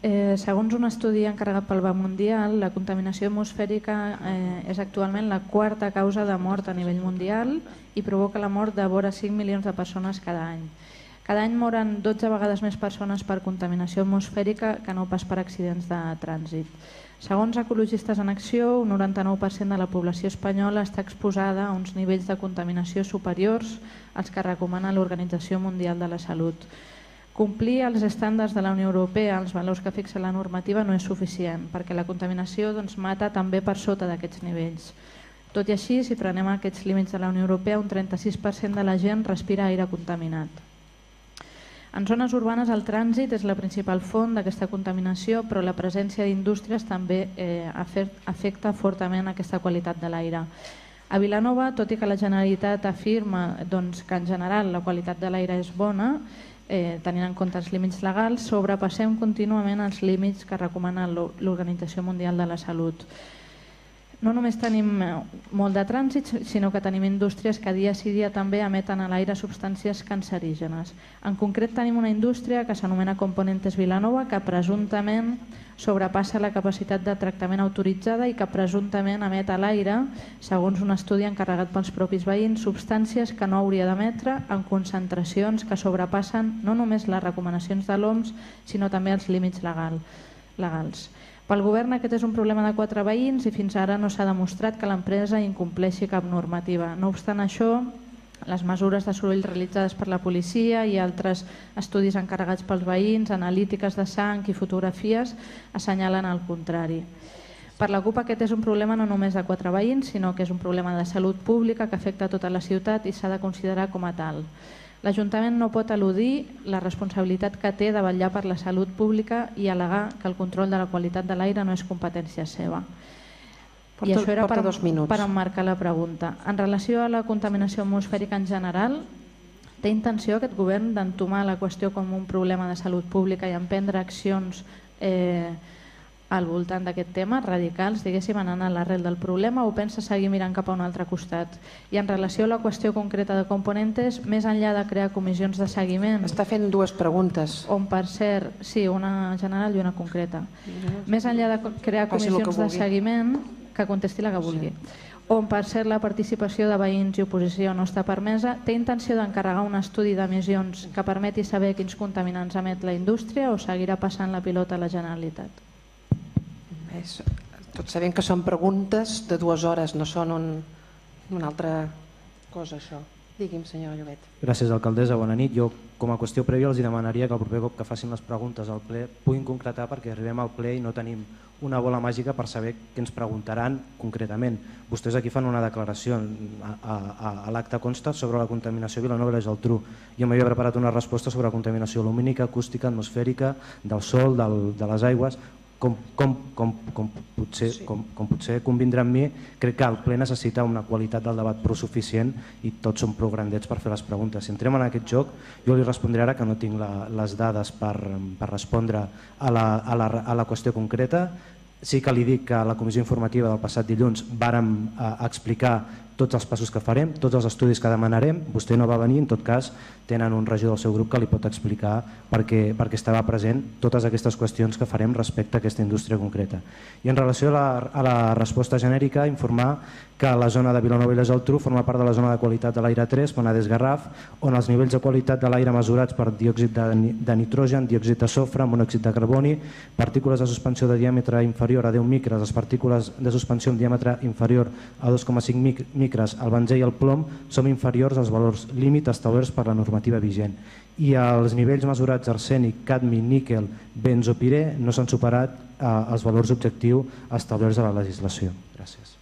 Segons un estudi encarregat pel Banc Mundial, la contaminació atmosfèrica és actualment la quarta causa de mort a nivell mundial i provoca la mort de vora 5 milions de persones cada any. Cada any moren 12 vegades més persones per contaminació atmosfèrica que no pas per accidents de trànsit. Segons Ecologistes en Acció, un 99% de la població espanyola està exposada a uns nivells de contaminació superiors als que recomana l'Organització Mundial de la Salut. Complir els estàndards de la Unió Europea, els valors que fixa la normativa, no és suficient, perquè la contaminació mata també per sota d'aquests nivells. Tot i així, si prenem aquests límits de la Unió Europea, un 36% de la gent respira aire contaminat. En zones urbanes el trànsit és la principal font d'aquesta contaminació, però la presència d'indústries també afecta fortament aquesta qualitat de l'aire. A Vilanova, tot i que la Generalitat afirma que en general la qualitat de l'aire és bona, tenint en compte els límits legals, sobrepassem contínuament els límits que recomana l'Organització Mundial de la Salut. No només tenim molt de trànsit, sinó que tenim indústries que dia sí dia també emeten a l'aire substàncies cancerígenes. En concret tenim una indústria que s'anomena Componentes Vilanova, que presumptament sobrepassa la capacitat de tractament autoritzada i que presumptament emet a l'aire, segons un estudi encarregat pels propis veïns, substàncies que no hauria d'emetre en concentracions que sobrepassen no només les recomanacions de l'OMS, sinó també els límits legals. Pel govern aquest és un problema de 4 veïns i fins ara no s'ha demostrat que l'empresa incompleixi cap normativa. No obstant això, les mesures de soroll realitzades per la policia i altres estudis encarregats pels veïns, analítiques de sang i fotografies assenyalen el contrari. Per la CUP aquest és un problema no només de 4 veïns, sinó que és un problema de salut pública que afecta tota la ciutat i s'ha de considerar com a tal. L'Ajuntament no pot eludir la responsabilitat que té de vetllar per la salut pública i al·legar que el control de la qualitat de l'aire no és competència seva. I això era per emmarcar la pregunta. En relació a la contaminació atmosfèrica en general, té intenció aquest govern d'entomar la qüestió com un problema de salut pública i emprendre accions al voltant d'aquest tema, radicals, diguéssim, anant a l'arrel del problema, o pensa seguir mirant cap a un altre costat? I en relació a la qüestió concreta de Componentes, més enllà de crear comissions de seguiment... Està fent 2 preguntes. On, per cert, sí, una general i una concreta. Més enllà de crear comissions de seguiment, que contesti la que vulgui, on, per cert, la participació de veïns i oposició no està permesa, té intenció d'encarregar un estudi d'emissions que permeti saber quins contaminants emet la indústria o seguirà passant la pilota a la Generalitat? Tots sabem que són preguntes de 2 hores, no són una altra cosa, això. Digui'm, senyor Llobet. Gràcies, alcaldessa. Bona nit. Jo, com a qüestió prèvia, els demanaria que el proper cop que facin les preguntes al ple puguin concretar, perquè arribem al ple i no tenim una bola màgica per saber què ens preguntaran concretament. Vostès aquí fan una declaració, a l'acte consta sobre la contaminació a Vilanova i la Geltrú. Jo m'havia preparat una resposta sobre la contaminació lumínica, acústica, atmosfèrica, del sol, de les aigües. Com potser convindrà amb mi, crec que el ple necessita una qualitat del debat prou suficient i tots som prou grandets per fer les preguntes. Si entrem en aquest joc, jo li respondré ara que no tinc les dades per respondre a la qüestió concreta. Sí que li dic que a la comissió informativa del passat dilluns vàrem explicar tots els passos que farem, tots els estudis que demanarem. Vostè no va venir, en tot cas tenen un regidor del seu grup que li pot explicar perquè estava present totes aquestes qüestions que farem respecte a aquesta indústria concreta. I en relació a la resposta genèrica, informar que la zona de Vilanova i la Geltrú forma part de la zona de qualitat de l'aire 3, Penedès-Garraf, on els nivells de qualitat de l'aire mesurats per diòxid de nitrogen, diòxid de sofre, monòxid de carboni, partícules de suspensió de diàmetre inferior a 10 micres, les partícules de suspensió amb diàmetre inferior a 2,5 micres, el benzè i el plom són inferiors als valors límit establerts per la normativa vigent. I els nivells mesurats arsènic, cadmi, níquel, benzopirè no s'han superat els valors objectius establerts a la legislació. Gràcies.